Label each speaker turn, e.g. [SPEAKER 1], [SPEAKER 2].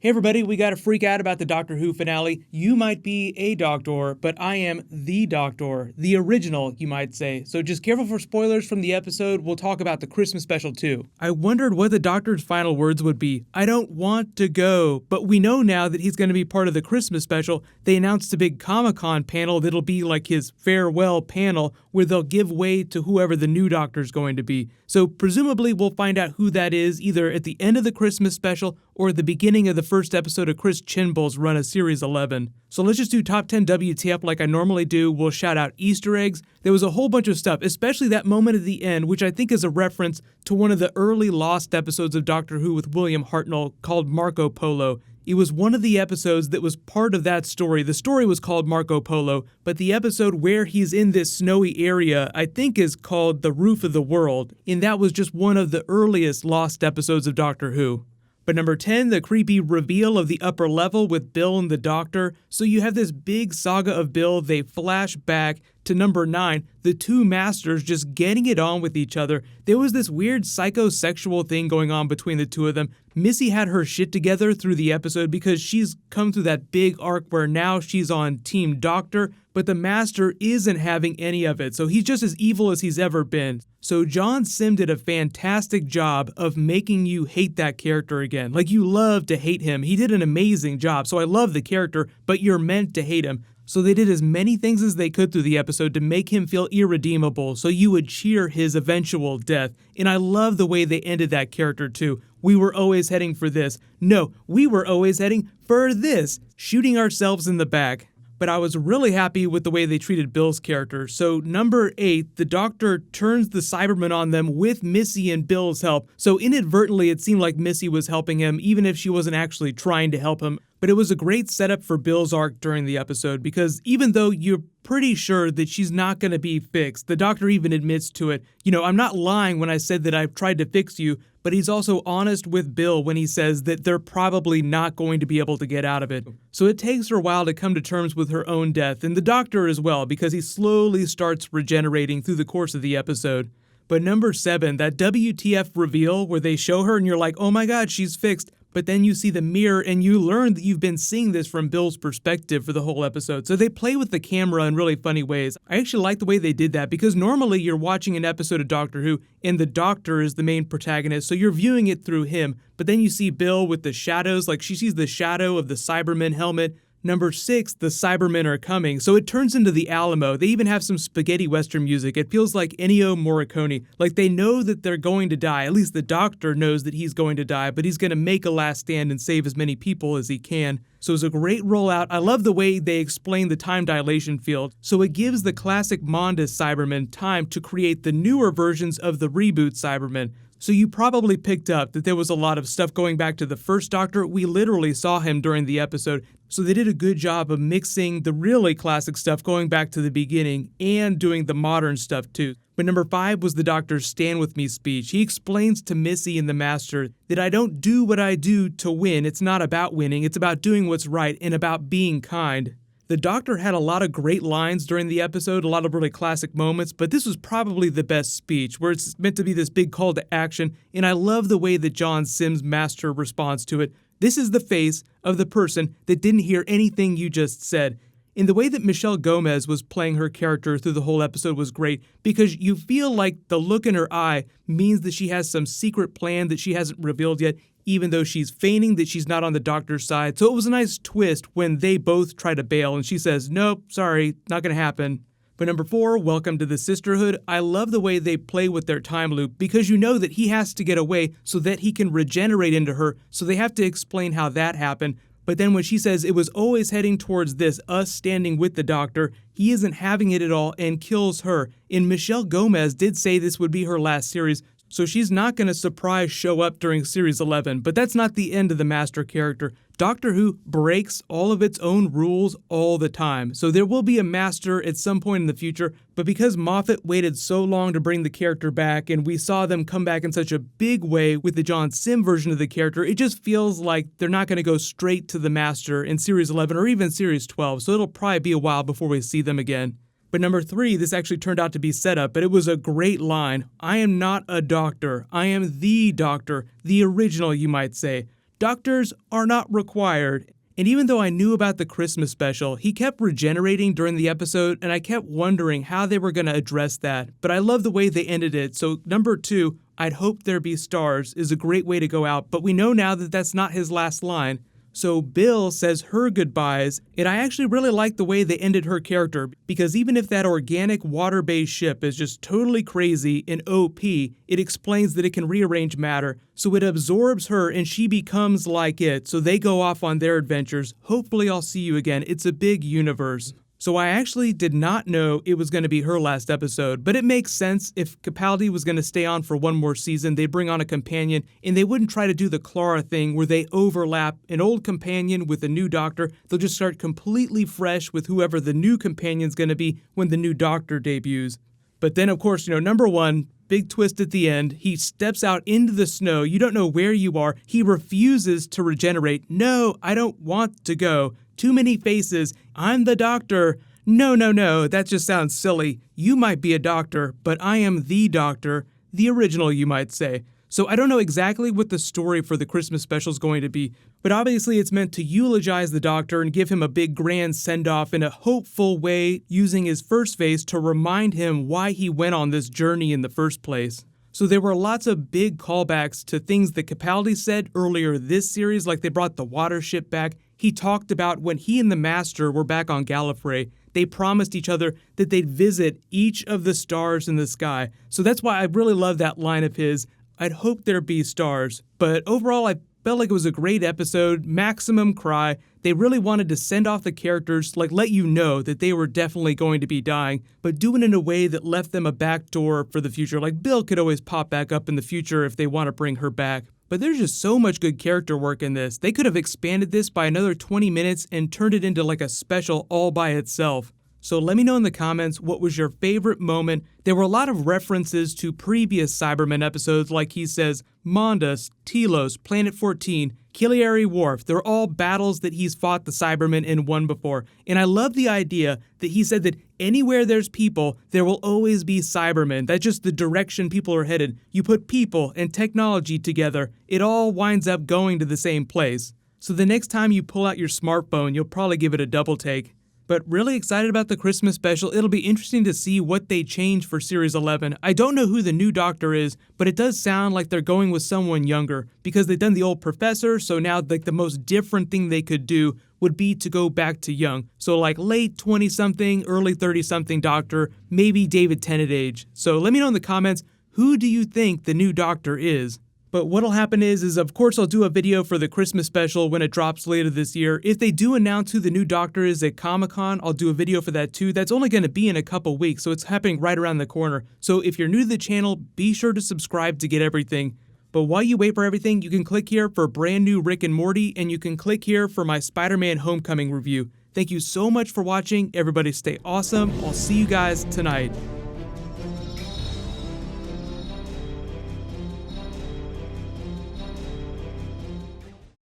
[SPEAKER 1] Hey everybody, we gotta freak out about the Doctor Who finale. You might be a Doctor, but I am the Doctor. The original, you might say. So just careful for spoilers from the episode. We'll talk about the Christmas special too. I wondered what the Doctor's final words would be. I don't want to go. But we know now that he's gonna be part of the Christmas special. They announced a big Comic-Con panel that'll be like his farewell panel, where they'll give way to whoever the new Doctor's going to be. So presumably we'll find out who that is either at the end of the Christmas special or at the beginning of the first episode of Chris Chinbull's run of Series 11. So let's just do top 10 WTF like I normally do. We'll shout out Easter eggs. There was a whole bunch of stuff, especially that moment at the end, which I think is a reference to one of the early lost episodes of Doctor Who with William Hartnell called Marco Polo. It was one of the episodes that was part of that story. The story was called Marco Polo, but the episode where he's in this snowy area, I think is called The Roof of the World, and that was just one of the earliest lost episodes of Doctor Who. But number 10, the creepy reveal of the upper level with Bill and the Doctor. So you have this big saga of Bill, they flash back to number 9, the two masters just getting it on with each other. There was this weird psychosexual thing going on between the two of them. Missy had her shit together through the episode because she's come through that big arc where now she's on Team Doctor, but the Master isn't having any of it, so he's just as evil as he's ever been. So John Sim did a fantastic job of making you hate that character again. Like, you love to hate him. He did an amazing job, so I love the character, but you're meant to hate him. So they did as many things as they could through the episode to make him feel irredeemable, so you would cheer his eventual death. And I love the way they ended that character too. We were always heading for this. No, we were always heading for this, shooting ourselves in the back. But I was really happy with the way they treated Bill's character. So number 8, the Doctor turns the Cybermen on them with Missy and Bill's help. So inadvertently it seemed like Missy was helping him even if she wasn't actually trying to help him. But it was a great setup for Bill's arc during the episode because even though you're pretty sure that she's not going to be fixed, the Doctor even admits to it. You know, I'm not lying when I said that I've tried to fix you, but he's also honest with Bill when he says that they're probably not going to be able to get out of it. So it takes her a while to come to terms with her own death, and the Doctor as well, because he slowly starts regenerating through the course of the episode. But number 7, that WTF reveal where they show her and you're like, oh my god, she's fixed. But then you see the mirror and you learn that you've been seeing this from Bill's perspective for the whole episode. So they play with the camera in really funny ways. I actually like the way they did that because normally you're watching an episode of Doctor Who and the Doctor is the main protagonist, so you're viewing it through him. But then you see Bill with the shadows, like she sees the shadow of the Cyberman helmet. Number 6, the Cybermen are coming, so it turns into the Alamo. They even have some spaghetti western music. It feels like Ennio Morricone. Like they know that they're going to die. At least the Doctor knows that he's going to die, but he's going to make a last stand and save as many people as he can. So it's a great rollout. I love the way they explain the time dilation field. So it gives the classic Mondas Cybermen time to create the newer versions of the reboot Cybermen. So you probably picked up that there was a lot of stuff going back to the first Doctor. We literally saw him during the episode. So they did a good job of mixing the really classic stuff going back to the beginning and doing the modern stuff too. But number 5 was the Doctor's Stand With Me speech. He explains to Missy and the Master that I don't do what I do to win. It's not about winning. It's about doing what's right and about being kind. The Doctor had a lot of great lines during the episode, a lot of really classic moments, but this was probably the best speech, where it's meant to be this big call to action, and I love the way that John Sim's Master responds to it. This is the face of the person that didn't hear anything you just said. And the way that Michelle Gomez was playing her character through the whole episode was great, because you feel like the look in her eye means that she has some secret plan that she hasn't revealed yet, even though she's feigning that she's not on the Doctor's side. So it was a nice twist when they both try to bail and she says, nope, sorry, not gonna happen. But number 4, Welcome to the Sisterhood. I love the way they play with their time loop because you know that he has to get away so that he can regenerate into her, so they have to explain how that happened. But then when she says it was always heading towards this, us standing with the Doctor, he isn't having it at all and kills her. And Michelle Gomez did say this would be her last series, so she's not going to surprise show up during Series 11, but that's not the end of the Master character. Doctor Who breaks all of its own rules all the time, so there will be a Master at some point in the future, but because Moffat waited so long to bring the character back and we saw them come back in such a big way with the John Sim version of the character, it just feels like they're not going to go straight to the Master in Series 11 or even Series 12, so it'll probably be a while before we see them again. But number 3, this actually turned out to be set up, but it was a great line. I am not a doctor. I am the Doctor. The original, you might say. Doctors are not required. And even though I knew about the Christmas special, he kept regenerating during the episode, and I kept wondering how they were going to address that. But I love the way they ended it. So number 2, I'd hope there be stars, is a great way to go out. But we know now that that's not his last line. So Bill says her goodbyes, and I actually really like the way they ended her character, because even if that organic water-based ship is just totally crazy and OP, it explains that it can rearrange matter, so it absorbs her and she becomes like it, so they go off on their adventures. Hopefully I'll see you again. It's a big universe. So I actually did not know it was going to be her last episode, but it makes sense. If Capaldi was going to stay on for one more season, they'd bring on a companion, and they wouldn't try to do the Clara thing where they overlap an old companion with a new doctor. They'll just start completely fresh with whoever the new companion's going to be when the new doctor debuts. But then, of course, number 1, big twist at the end. He steps out into the snow. You don't know where you are. He refuses to regenerate. No, I don't want to go. Too many faces. I'm the doctor. No, that just sounds silly. You might be a doctor, but I am the doctor. The original, you might say. So I don't know exactly what the story for the Christmas special is going to be, but obviously it's meant to eulogize the doctor and give him a big grand send-off in a hopeful way, using his first face to remind him why he went on this journey in the first place. So there were lots of big callbacks to things that Capaldi said earlier this series, like they brought the water ship back. He talked about when he and the Master were back on Gallifrey, they promised each other that they'd visit each of the stars in the sky. So that's why I really love that line of his. I'd hope there be stars. But overall, I felt like it was a great episode, maximum cry. They really wanted to send off the characters, like let you know that they were definitely going to be dying, but do it in a way that left them a back door for the future. Like Bill could always pop back up in the future if they want to bring her back. But there's just so much good character work in this. They could have expanded this by another 20 minutes and turned it into like a special all by itself. So let me know in the comments what was your favorite moment. There were a lot of references to previous Cybermen episodes, like he says, Mondas, Telos, Planet 14, Kiliari Wharf. They're all battles that he's fought the Cybermen and won before. And I love the idea that he said that anywhere there's people, there will always be Cybermen. That's just the direction people are headed. You put people and technology together, it all winds up going to the same place. So the next time you pull out your smartphone, you'll probably give it a double take. But really excited about the Christmas special. It'll be interesting to see what they change for Series 11. I don't know who the new Doctor is, but it does sound like they're going with someone younger because they've done the old Professor, so now like the most different thing they could do would be to go back to young. So like late 20-something, early 30-something Doctor, maybe David Tennant age. So let me know in the comments, who do you think the new Doctor is? But what'll happen is of course I'll do a video for the Christmas special when it drops later this year. If they do announce who the new Doctor is at Comic-Con, I'll do a video for that too. That's only going to be in a couple weeks, so it's happening right around the corner. So if you're new to the channel, be sure to subscribe to get everything. But while you wait for everything, you can click here for brand new Rick and Morty, and you can click here for my Spider-Man Homecoming review. Thank you so much for watching. Everybody stay awesome. I'll see you guys tonight.